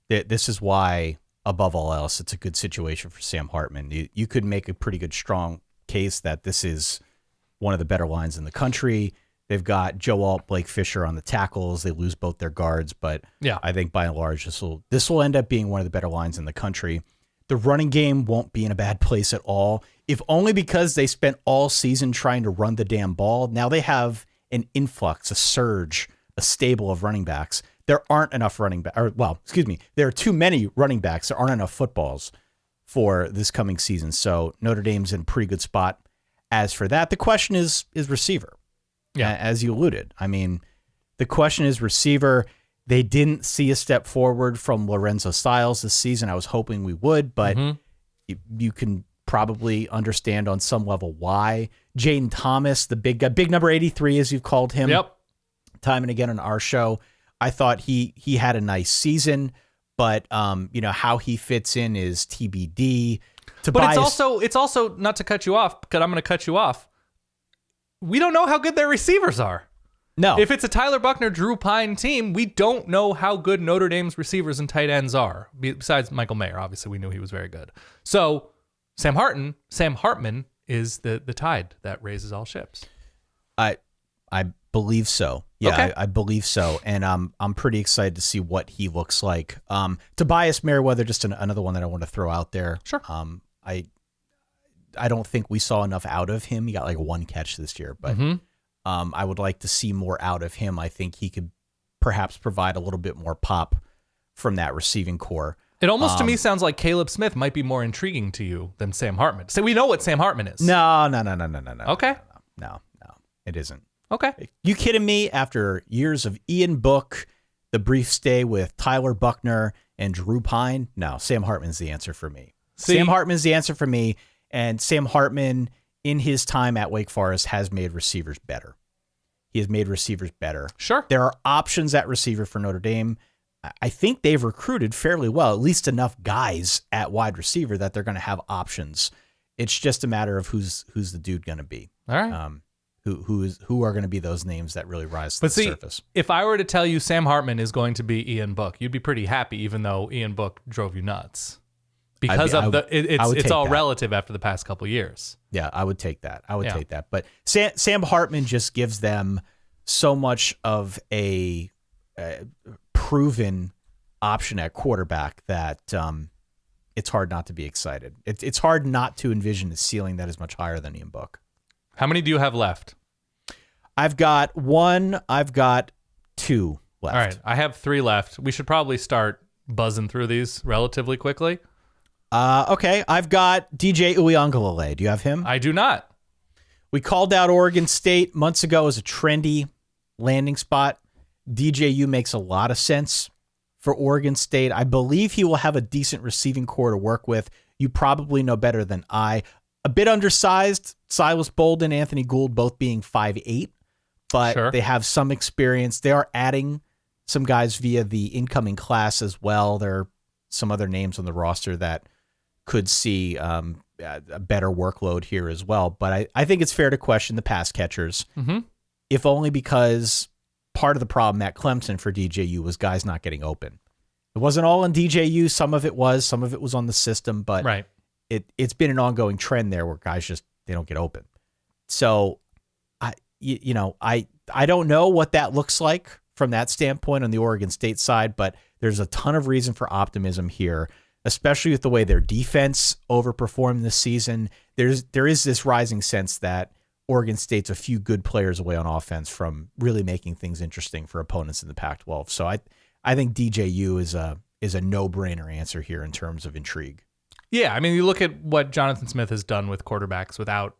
This is why, above all else, it's a good situation for Sam Hartman. You could make a pretty good, strong case that this is one of the better lines in the country. They've got Joe Alt, Blake Fisher on the tackles. They lose both their guards, but yeah, I think by and large, this will end up being one of the better lines in the country. The running game won't be in a bad place at all, if only because they spent all season trying to run the damn ball. Now they have an influx, a surge, a stable of running backs. There aren't enough running backs, there are too many running backs. There aren't enough footballs for this coming season. So Notre Dame's in a pretty good spot. As for that, the question is receiver. Yeah, as you alluded. I mean, the question is receiver. They didn't see a step forward from Lorenzo Styles this season. I was hoping we would, but you can probably understand on some level why. Jaden Thomas, the big guy, big number 83, as you've called him, time and again on our show. I thought he had a nice season, but how he fits in is TBD. But it's also not to cut you off, because I'm going to cut you off. We don't know how good their receivers are. No. If it's a Tyler Buckner, Drew Pine team, we don't know how good Notre Dame's receivers and tight ends are. Besides Michael Mayer, obviously we knew he was very good. So Sam Hartman is the tide that raises all ships. I believe so. Yeah, okay. I believe so, and I'm pretty excited to see what he looks like. Tobias Merriweather, just another one that I want to throw out there. Sure. I don't think we saw enough out of him. He got like one catch this year, but I would like to see more out of him. I think he could perhaps provide a little bit more pop from that receiving core. It almost to me sounds like Caleb Smith might be more intriguing to you than Sam Hartman. So we know what Sam Hartman is. No. Okay. No, it isn't. Okay. You kidding me? After years of Ian Book, the brief stay with Tyler Buckner and Drew Pine, no, Sam Hartman's the answer for me. Sam Hartman's the answer for me. And Sam Hartman, in his time at Wake Forest, has made receivers better. He has made receivers better. Sure. There are options at receiver for Notre Dame. I think they've recruited fairly well, at least enough guys at wide receiver that they're going to have options. It's just a matter of who's the dude going to be. All right. Who are going to be those names that really rise to the surface. If I were to tell you Sam Hartman is going to be Ian Book, you'd be pretty happy, even though Ian Book drove you nuts. Because it's all relative after the past couple of years. Yeah, I would take that. Take that. But Sam Hartman just gives them so much of a proven option at quarterback that it's hard not to be excited. It's hard not to envision a ceiling that is much higher than Ian Book. How many do you have left? I've got one. I've got two left. All right, I have three left. We should probably start buzzing through these relatively quickly. Okay, I've got DJ Uiagalelei. Do you have him? I do not. We called out Oregon State months ago as a trendy landing spot. DJU makes a lot of sense for Oregon State. I believe he will have a decent receiving core to work with. You probably know better than I. A bit undersized, Silas Bolden, Anthony Gould, both being 5'8", but Sure. they have some experience. They are adding some guys via the incoming class as well. There are some other names on the roster that could see a better workload here as well. But I think it's fair to question the pass catchers, if only because part of the problem at Clemson for DJU was guys not getting open. It wasn't all on DJU. Some of it was on the system, but Right. It's been an ongoing trend there where guys they don't get open. So I don't know what that looks like from that standpoint on the Oregon State side, but there's a ton of reason for optimism here, especially with the way their defense overperformed this season. There is this rising sense that Oregon State's a few good players away on offense from really making things interesting for opponents in the Pac-12. So I think DJU is a no-brainer answer here in terms of intrigue. Yeah, I mean, you look at what Jonathan Smith has done with quarterbacks without,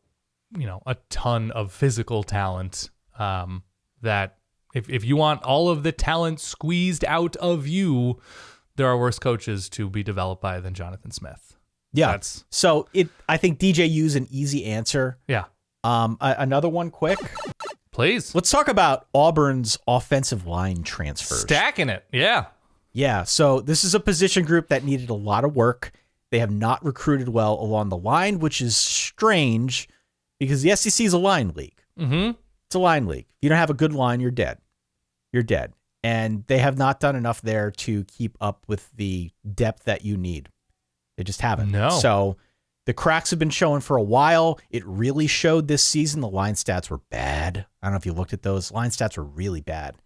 a ton of physical talent. That if you want all of the talent squeezed out of you, there are worse coaches to be developed by than Jonathan Smith. Yeah. So I think DJU is an easy answer. Yeah. Another one quick. Please. Let's talk about Auburn's offensive line transfers. Stacking it. Yeah. Yeah. So this is a position group that needed a lot of work. They have not recruited well along the line, which is strange because the SEC is a line league. Mm-hmm. It's a line league. If you don't have a good line, you're dead. You're dead. And they have not done enough there to keep up with the depth that you need. They just haven't. No. So the cracks have been showing for a while. It really showed this season. The line stats were bad. I don't know if you looked at those. Line stats were really bad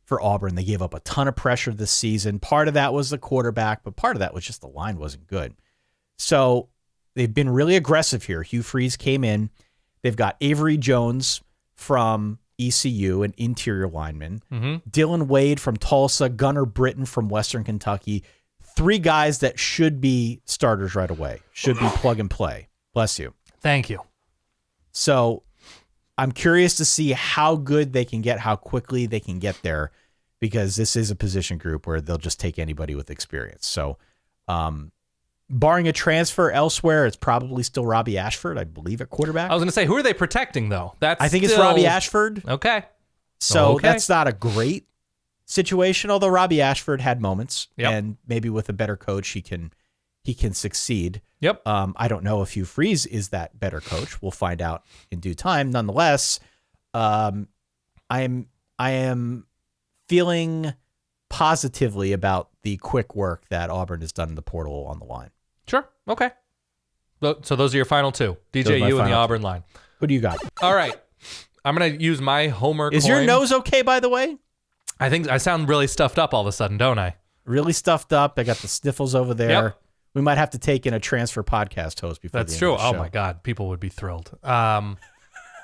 for Auburn. They gave up a ton of pressure this season. Part of that was the quarterback, but part of that was just the line wasn't good. So they've been really aggressive here. Hugh Freeze came in. They've got Avery Jones from ECU, an interior lineman. Mm-hmm. Dylan Wade from Tulsa, Gunnar Britton from Western Kentucky. 3 guys that should be starters right away, should be plug and play. Bless you. Thank you. So I'm curious to see how good they can get, how quickly they can get there, because this is a position group where they'll just take anybody with experience. So barring a transfer elsewhere, it's probably still Robbie Ashford, I believe, at quarterback. I was going to say, who are they protecting, though? I think it's Robbie Ashford. Okay. So that's not a great situation, although Robbie Ashford had moments, Yep. and maybe with a better coach, he can succeed. Yep. I don't know if Hugh Freeze is that better coach. We'll find out in due time. Nonetheless, I am feeling positively about the quick work that Auburn has done in the portal on the line. Sure. Okay. So those are your final 2, DJU and the Auburn line. Who do you got? All right. I'm going to use my homer Is coin. your nose okay, by the way? I think I sound really stuffed up all of a sudden, don't I? Really stuffed up. I got the sniffles over there. Yep. We might have to take in a transfer podcast host before That's the end true. of the Oh show. my God, people would be thrilled. I'm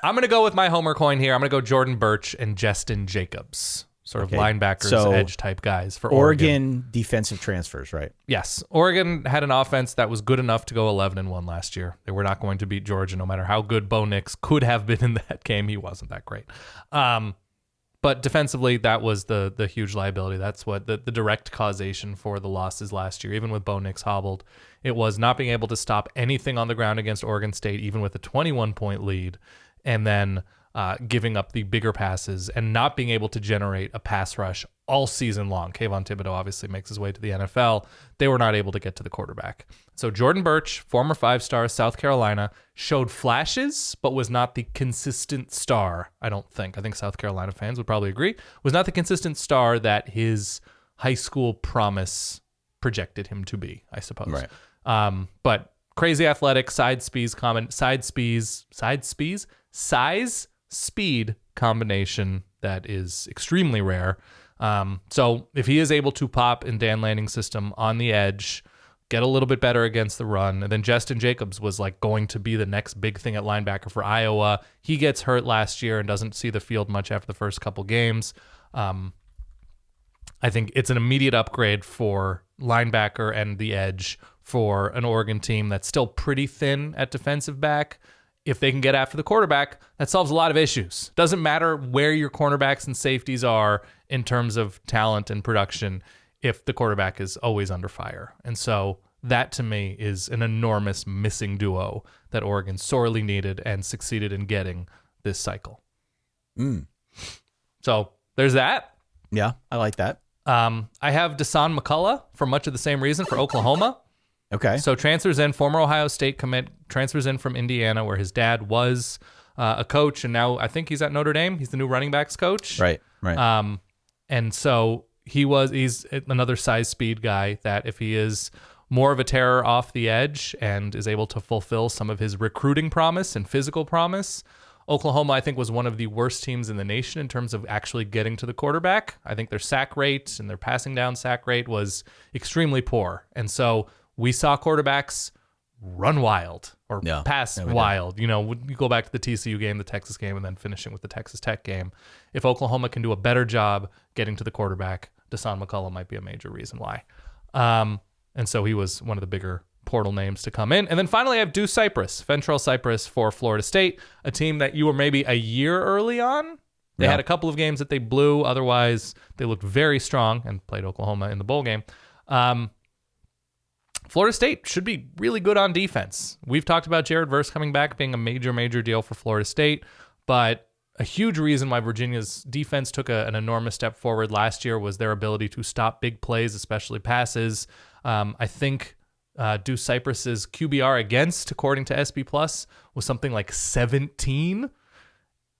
going to go with my homer coin here. I'm going to go Jordan Birch and Justin Jacobs, sort Okay. of linebackers, So, edge type guys for Oregon. Oregon defensive transfers, right? Yes, Oregon had an offense that was good enough to go 11-1 last year. They were not going to beat Georgia, no matter how good Bo Nix could have been in that game. He wasn't that great. But defensively, that was the huge liability. That's what the direct causation for the losses last year, even with Bo Nix hobbled. It was not being able to stop anything on the ground against Oregon State, even with a 21-point lead, and then giving up the bigger passes and not being able to generate a pass rush all season long. Kayvon Thibodeau obviously makes his way to the NFL. They were not able to get to the quarterback. So Jordan Birch, former 5-star, South Carolina, showed flashes, but was not the consistent star, I don't think. I think South Carolina fans would probably agree. Was not the consistent star that his high school promise projected him to be, I suppose. Right. But crazy athletic, size speed combination that is extremely rare. So if he is able to pop in Dan Lanning's system on the edge, get a little bit better against the run, and then Justin Jacobs was like going to be the next big thing at linebacker for Iowa. He gets hurt last year and doesn't see the field much after the first couple games. I think it's an immediate upgrade for linebacker and the edge for an Oregon team that's still pretty thin at defensive back. If they can get after the quarterback, that solves a lot of issues. Doesn't matter where your cornerbacks and safeties are in terms of talent and production if the quarterback is always under fire. And so that to me is an enormous missing duo that Oregon sorely needed and succeeded in getting this cycle. So there's that. Yeah, I like that. I have Dasan McCullough for much of the same reason for Oklahoma. Okay. So transfers in, former Ohio State commit, transfers in from Indiana where his dad was a coach, and now I think he's at Notre Dame. He's the new running backs coach. Right. And so he's another size speed guy that if he is more of a terror off the edge and is able to fulfill some of his recruiting promise and physical promise, Oklahoma, I think, was one of the worst teams in the nation in terms of actually getting to the quarterback. I think their sack rate and their passing down sack rate was extremely poor. And so we saw quarterbacks run wild or pass wild. You know, you go back to the TCU game, the Texas game, and then finishing with the Texas Tech game. If Oklahoma can do a better job getting to the quarterback, Dasan McCullough might be a major reason why. And so he was one of the bigger portal names to come in. And then finally, I have Deuce Cypress, Fentrell Cypress for Florida State, a team that you were maybe a year early on. They had a couple of games that they blew. Otherwise, they looked very strong and played Oklahoma in the bowl game. Florida State should be really good on defense. We've talked about Jared Verse coming back being a major deal for Florida State, but a huge reason why Virginia's defense took an enormous step forward last year was their ability to stop big plays, especially passes. I think Deuce Cypress's QBR against, according to SB Plus, was something like 17.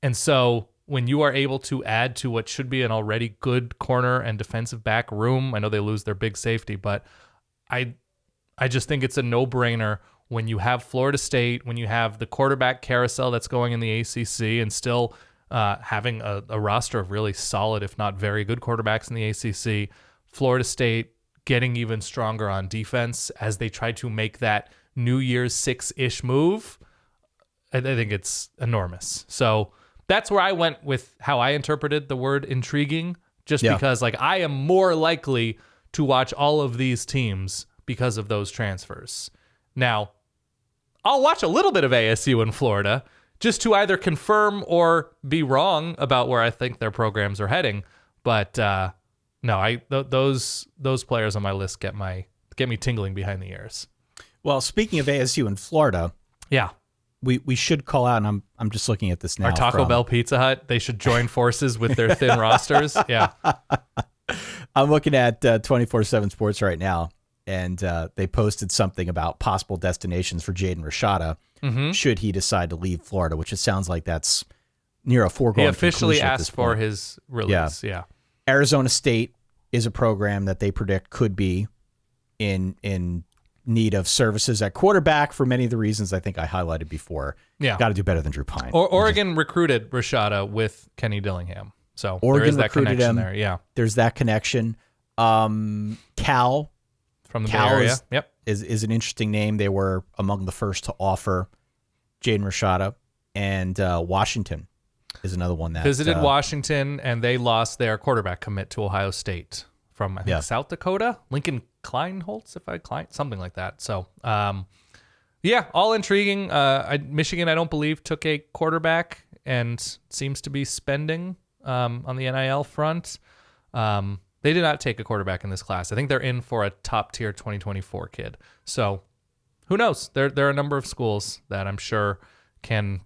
And so when you are able to add to what should be an already good corner and defensive back room, I know they lose their big safety, but I just think it's a no-brainer when you have Florida State, when you have the quarterback carousel that's going in the ACC and still having a roster of really solid, if not very good quarterbacks in the ACC, Florida State getting even stronger on defense as they try to make that New Year's Six-ish move. I think it's enormous. So that's where I went with how I interpreted the word intriguing, just because like I am more likely to watch all of these teams because of those transfers. Now, I'll watch a little bit of ASU in Florida just to either confirm or be wrong about where I think their programs are heading. But no, those players on my list get me tingling behind the ears. Well, speaking of ASU in Florida, we should call out, and I'm just looking at this now. Our Taco Bell Pizza Hut, they should join forces with their thin rosters. Yeah. I'm looking at 24/7 Sports right now. And they posted something about possible destinations for Jaden Rashada should he decide to leave Florida, which it sounds like that's near a foregone conclusion. He officially asked for his release. Yeah. Arizona State is a program that they predict could be in need of services at quarterback for many of the reasons I think I highlighted before. Yeah. Got to do better than Drew Pine. Oregon recruited Rashada with Kenny Dillingham. So Oregon there is that connection him. there. Yeah. There's that connection. Cal. From the Bay Area. Is an interesting name. They were among the first to offer Jaden Rashada. And Washington is another one that visited Washington, and they lost their quarterback commit to Ohio State from, I think, South Dakota. Lincoln Kleinholtz, something like that. So, all intriguing. Michigan, I don't believe, took a quarterback and seems to be spending on the NIL front. They did not take a quarterback in this class. I think they're in for a top-tier 2024 kid. So who knows? There are a number of schools that I'm sure can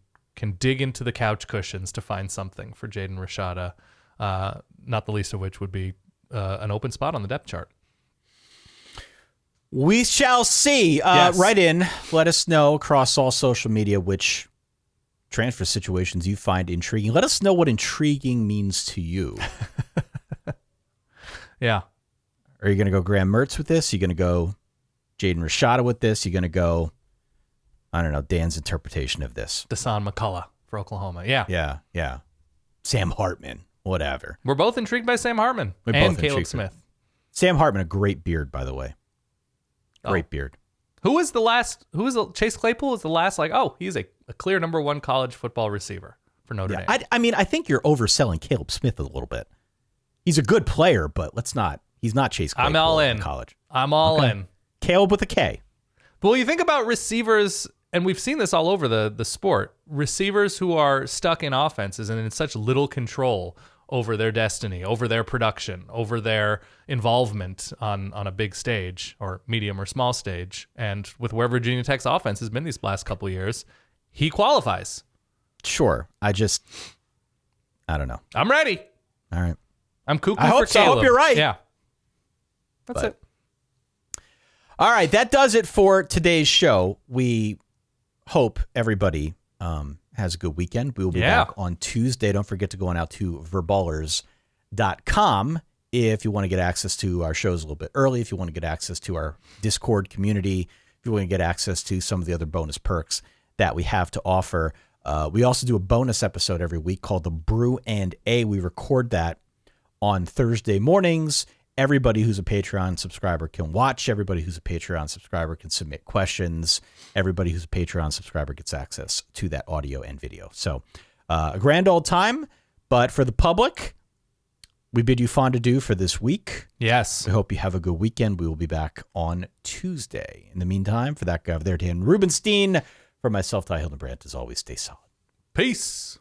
dig into the couch cushions to find something for Jaden Rashada, not the least of which would be an open spot on the depth chart. We shall see. Yes. Write in. Let us know across all social media which transfer situations you find intriguing. Let us know what intriguing means to you. Yeah. Are you going to go Graham Mertz with this? Are you going to go Jaden Rashada with this? Are you going to go, I don't know, Dan's interpretation of this? Dasan McCullough for Oklahoma. Yeah. Yeah. Sam Hartman, whatever. We're both intrigued by Sam Hartman and Caleb Smith. Sam Hartman, a great beard, by the way. Great beard. Chase Claypool is the last, he's a clear number one college football receiver for Notre Dame. I think you're overselling Caleb Smith a little bit. He's a good player, but he's not Chase Claypool I'm all in. college. I'm all in. Caleb with a K. But when you think about receivers, and we've seen this all over the sport, receivers who are stuck in offenses and in such little control over their destiny, over their production, over their involvement on a big stage or medium or small stage. And with where Virginia Tech's offense has been these last couple of years, he qualifies. Sure. I don't know. I'm ready. All right. I'm cuckoo I for hope so. I Caleb. hope you're right. Yeah. That's it. All right. That does it for today's show. We hope everybody has a good weekend. We will be back on Tuesday. Don't forget to go on out to verballers.com if you want to get access to our shows a little bit early, if you want to get access to our Discord community, if you want to get access to some of the other bonus perks that we have to offer. We also do a bonus episode every week called the Brew and A. We record that on Thursday mornings. Everybody who's a Patreon subscriber can watch. Everybody who's a Patreon subscriber can submit questions. Everybody who's a Patreon subscriber gets access to that audio and video. So a grand old time. But for the public, we bid you fond adieu for this week. Yes. We hope you have a good weekend. We will be back on Tuesday. In the meantime, for that guy over there, Dan Rubenstein, for myself, Ty Hildenbrandt, as always, stay solid. Peace.